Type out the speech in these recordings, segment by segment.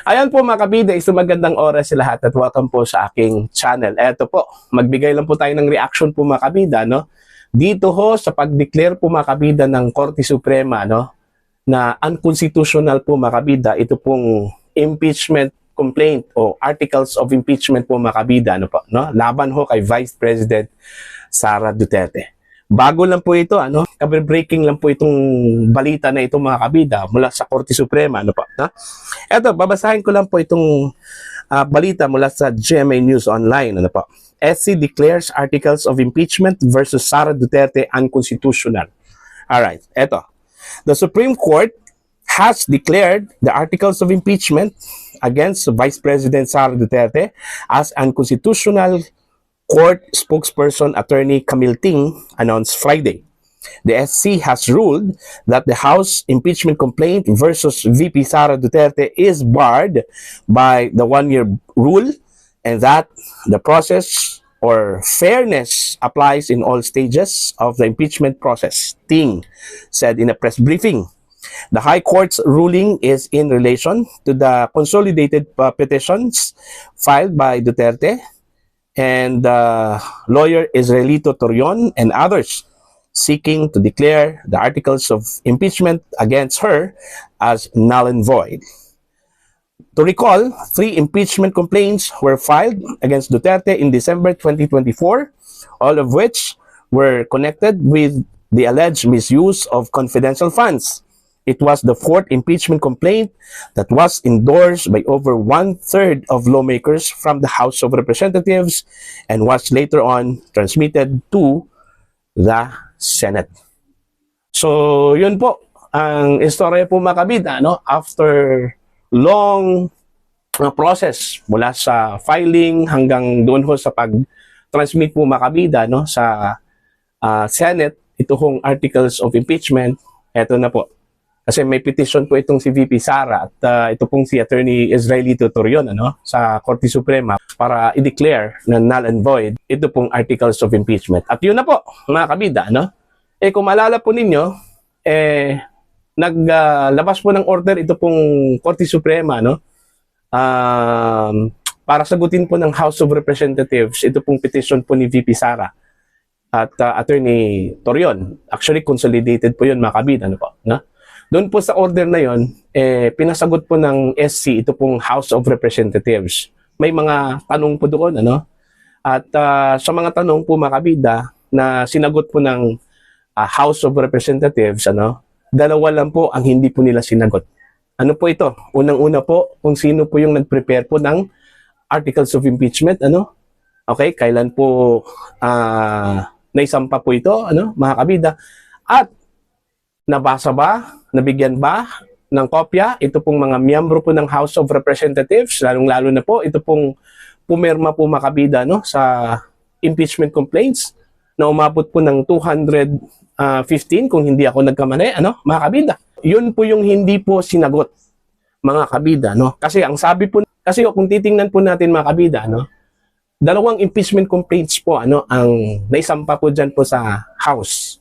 Ayan po mga kabida, isang magandang oras sa lahat at welcome po sa aking channel. Eto po, magbigay lang po tayo ng reaction po mga kabida, no? Dito ho sa pag-declare po mga kabida ng Korte Suprema, no? Na unconstitutional po mga kabida, ito pong impeachment complaint o articles of impeachment po mga kabida, ano po, no? Laban ho kay Vice President Sara Duterte. Bago lang po ito, cover-breaking lang po itong balita na ito mga kabida mula sa Korte Suprema, ano po, no? Eto, babasahin ko lang po itong balita mula sa GMA News Online, ano po. SC declares articles of impeachment versus Sara Duterte unconstitutional. Alright, eto. The Supreme Court has declared the articles of impeachment against Vice President Sara Duterte as unconstitutional. Court spokesperson Attorney Camille Ting announced Friday. The SC has ruled that the House impeachment complaint versus VP Sara Duterte is barred by the one-year rule and that the process or fairness applies in all stages of the impeachment process, Ting said in a press briefing. The High Court's ruling is in relation to the consolidated petitions filed by Duterte and lawyer Israelito Torion and others seeking to declare the articles of impeachment against her as null and void. To recall, 3 impeachment complaints were filed against Duterte in December 2024, all of which were connected with the alleged misuse of confidential funds. It was the 4th impeachment complaint that was endorsed by over 1/3 of lawmakers from the House of Representatives and was later on transmitted to the Senate. So, yun po ang istorya po mga kabida, no? After long process mula sa filing hanggang doon ho sa pag-transmit po mga kabida, no? Sa Senate, ito hong articles of impeachment, eto na po. Kasi may petition po itong si VP Sara at ito pong si Attorney Israelito Torion sa Korte Suprema para i-declare na null and void ito pong articles of impeachment. At yun na po mga kabida, kung maalala po ninyo, naglabas po ng order ito pong Korte Suprema, para sagutin po ng House of Representatives ito pong petition po ni VP Sara at Attorney Torion. Actually, consolidated po yun mga kabida, Doon po sa order na yon, pinasagot po ng SC ito pong House of Representatives. May mga tanong po doon, At sa mga tanong po mga kabida na sinagot po ng House of Representatives, dalawa lang po ang hindi po nila sinagot. Ano po ito? Unang-una po, kung sino po yung nag-prepare po ng articles of impeachment, Okay, kailan po naisampa po ito, mga kabida? At nabasa ba? Nabigyan ba ng kopya? Ito pong mga miyembro po ng House of Representatives, lalong-lalo na po, ito pong pumirma po mga kabida, sa impeachment complaints na umabot po ng 215 kung hindi ako nagkamali, mga kabida. Yun po yung hindi po sinagot, mga kabida, Kasi ang sabi po, kasi kung titingnan po natin mga kabida, dalawang impeachment complaints po, ang naisampa po dyan po sa House.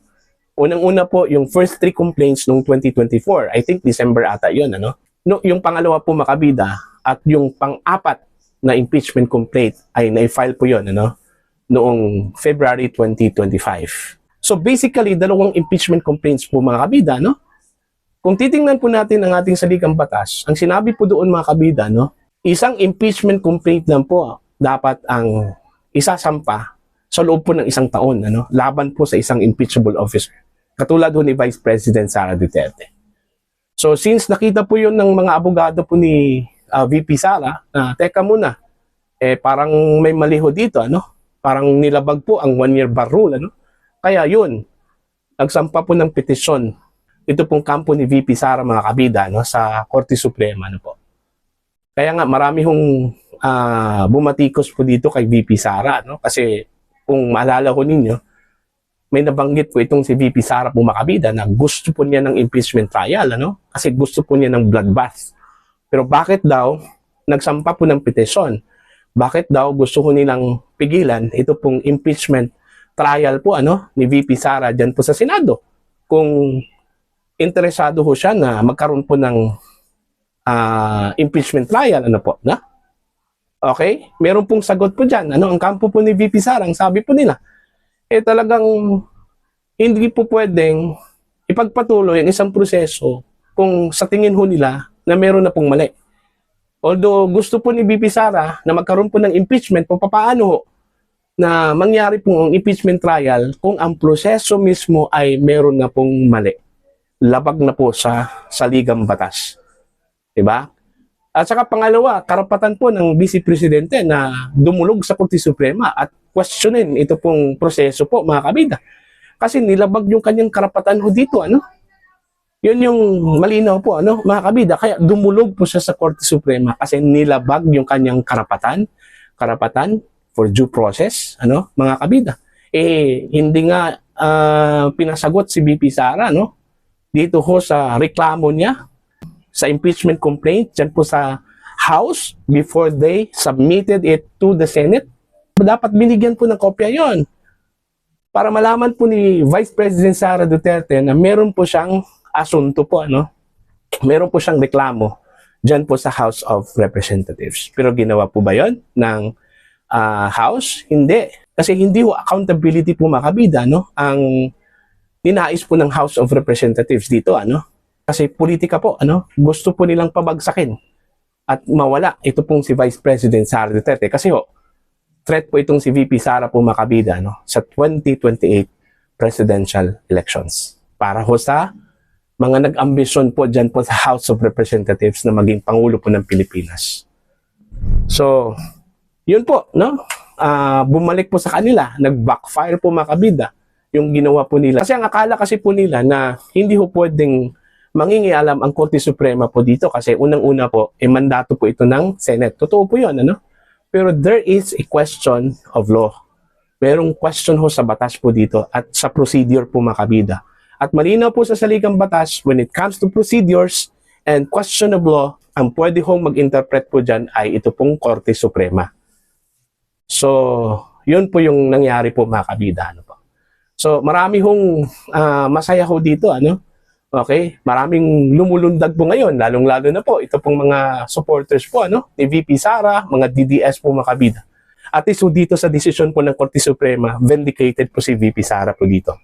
Unang-una po, yung first 3 complaints noong 2024. I think December ata yun, No, yung pangalawa po makabida at yung pang-apat na impeachment complaint ay na-file po yun, noong February 2025. So basically, dalawang impeachment complaints po mga kabida, Kung titingnan po natin ang ating saligang batas, ang sinabi po doon mga kabida, isang impeachment complaint lang po dapat ang isasampa sa loob po ng 1 taon, laban po sa isang impeachable officer. Katulad ho ni Vice President Sara Duterte. So since nakita po yun ng mga abogado po ni VP Sara, teka muna, parang may mali ho dito, Parang nilabag po ang 1-year bar rule, Kaya yun, nagsampa po ng petisyon. Ito pong kampo ni VP Sara mga kabida, sa Korte Suprema, po. Kaya nga marami hong bumatikos po dito kay VP Sara, Kasi kung maalala ko ninyo, may nabanggit po itong si VP Sara po makabida na gusto po niya ng impeachment trial, Kasi gusto po niya ng bloodbath. Pero bakit daw nagsampa po ng petisyon? Bakit daw gusto ko nilang pigilan ito pong impeachment trial po, ni VP Sara dyan po sa Senado? Kung interesado ho siya na magkaroon po ng impeachment trial, ano po, na? Okay? Meron pong sagot po dyan. Ano, ang kampo po ni VP Sara, ang sabi po nila, talagang hindi po pwedeng ipagpatuloy ang isang proseso kung sa tingin ho nila na meron na pong mali. Although gusto po ni VP Sara na magkaroon po ng impeachment, paano ho na mangyari po ang impeachment trial kung ang proseso mismo ay meron na pong mali. Labag na po sa saligang batas. Diba? At saka pangalawa, karapatan po ng Vice Presidente na dumulog sa Korte Suprema at questionin ito pong proseso po, mga kabida. Kasi nilabag yung kanyang karapatan ho dito, ano? Yun yung malinaw po, ano, mga kabida. Kaya dumulog po siya sa Korte Suprema kasi nilabag yung kanyang karapatan for due process, ano, mga kabida. Hindi nga pinasagot si VP Sara, no? Dito ho sa reklamo niya sa impeachment complaint dyan po sa House before they submitted it to the Senate. Dapat binigyan po ng kopya yon para malaman po ni Vice President Sara Duterte na meron po siyang asunto po, ano? Meron po siyang reklamo dyan po sa House of Representatives. Pero ginawa po ba yon ng House? Hindi. Kasi hindi po accountability po, mga kabida, no? Ang ninais po ng House of Representatives dito, ano? Kasi politika po, ano? Gusto po nilang pabagsakin at mawala ito pong si Vice President Sara Duterte. Kasi threat po itong si VP Sara po, mga kabida, no? Sa 2028 presidential elections. Para ho sa mga nag-ambisyon po dyan po sa House of Representatives na maging Pangulo po ng Pilipinas. So, yun po, no? Bumalik po sa kanila, nag-backfire po, mga kabida, yung ginawa po nila. Kasi ang akala kasi po nila na hindi ho pwedeng mangingialam ang Korte Suprema po dito kasi unang-una po, mandato po ito ng Senate. Totoo po yun, ano? Pero there is a question of law. Merong question ho sa batas po dito at sa procedure po, mga kabida. At malinaw po sa saligang batas, when it comes to procedures and question of law, ang pwede hong mag-interpret po dyan ay ito pong Korte Suprema. So, yun po yung nangyari po, mga kabida. Ano po. So, marami hong masaya ho dito, ano? Okay? Maraming lumulundag po ngayon, lalong-lalo na po ito pong mga supporters po, ano? Ni VP Sara, mga DDS po, mga kabida. At least dito sa desisyon po ng Korte Suprema, vindicated po si VP Sara po dito.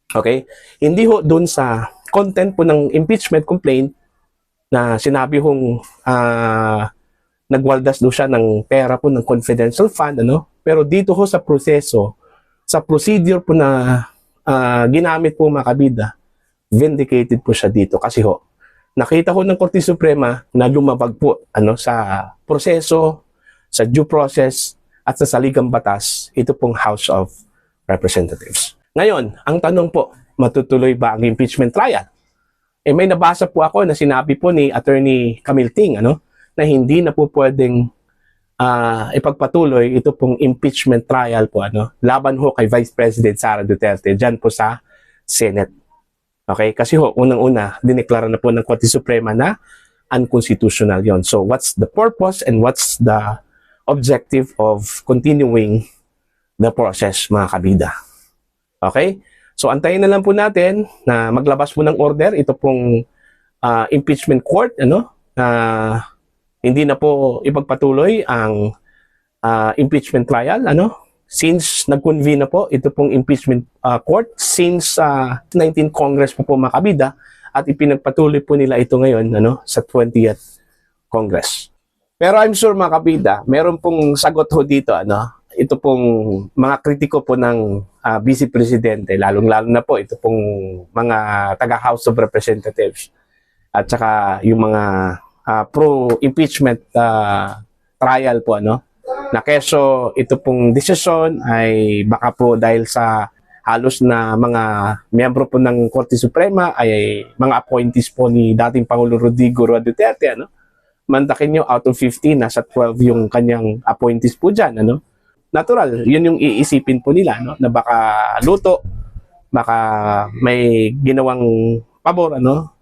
Okay? Hindi ho doon sa content po ng impeachment complaint na sinabi hong nagwaldas do siya ng pera po ng confidential fund, ano? Pero dito ho sa proseso, sa procedure po na ginamit po, mga kabida, vindicated po siya dito kasi ho, nakita ko ng Korte Suprema na lumabag po, ano, sa proseso, sa due process at sa saligang batas, ito pong House of Representatives. Ngayon, ang tanong po, matutuloy ba ang impeachment trial? May nabasa po ako na sinabi po ni Attorney Camille Ting, ano, na hindi na po pwedeng ipagpatuloy ito pong impeachment trial po, ano, laban ho kay Vice President Sara Duterte dyan po sa Senate. Okay? Kasi ho, unang-una, dineklara na po ng Korte Suprema na unconstitutional yon. So, what's the purpose and what's the objective of continuing the process, mga kabida? Okay? So, antayin na lang po natin na maglabas po ng order ito pong impeachment court, ano, hindi na po ipagpatuloy ang impeachment trial, ano, since nag-convene na po ito pong impeachment court since 19th Congress po, mga kabida, at ipinagpatuloy po nila ito ngayon, ano, sa 20th Congress. Pero I'm sure, mga kabida, meron pong sagot ho dito, ano, ito pong mga kritiko po ng Vice Presidente, lalong-lalo na po ito pong mga taga-House of Representatives at saka yung mga pro-impeachment trial po, ano, na keso ito pong desisyon ay baka po dahil sa halos na mga miyembro po ng Korte Suprema ay mga appointees po ni dating Pangulo Rodrigo Roa Duterte, ano. Mantakin nyo, out of 15, nasa 12 yung kanyang appointees po dyan, ano. Natural, yun yung iisipin po nila, no, na baka luto, baka may ginawang pabor, ano,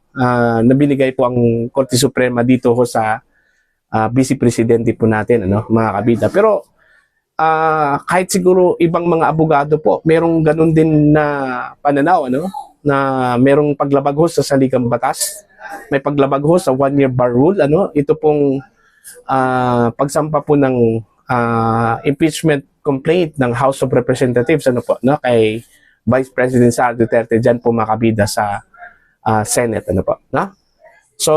na binigay po ang Korte Suprema dito ho sa Vice Presidente po natin, ano, mga kabida. Pero kahit siguro ibang mga abogado po, merong ganun din na pananaw, ano, na merong paglabag ho sa saligang batas may paglabag ho sa 1-year bar rule, ano, ito pong pagsampa po ng impeachment complaint ng House of Representatives, ano po, no, kay Vice President Sara Duterte, dyan po mga kabida sa Senate, ano po, no? So,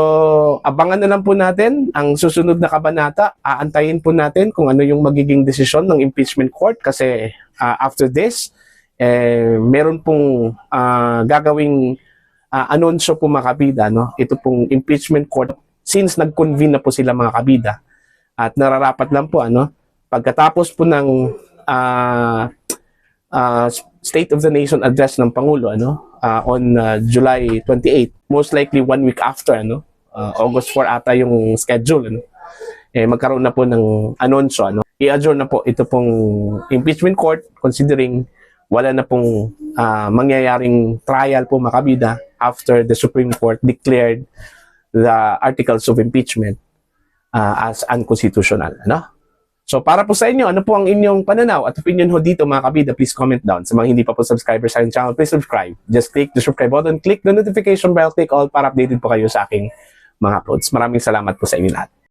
abangan na lang po natin ang susunod na kabanata. Aantayin po natin kung ano yung magiging desisyon ng impeachment court kasi after this, meron pong gagawing anunsyo po mga kabida, no? Ito pong impeachment court since nag-convene na po sila mga kabida at nararapat lang po ano pagkatapos po ng State of the Nation address ng Pangulo ano on July 28, most likely 1 week after ano August 4 ata yung schedule ano magkaroon na po ng anunsyo ano i-adjourn na po ito pong impeachment court considering wala na pong mangyayaring trial po mga kabida after the Supreme Court declared the articles of impeachment as unconstitutional ano. So para po sa inyo, ano po ang inyong pananaw at opinion ho dito mga kabida, please comment down. Sa mga hindi pa po subscribers sa aking channel, please subscribe. Just click the subscribe button, click the notification bell, click all para updated po kayo sa aking mga uploads. Maraming salamat po sa inyo lahat.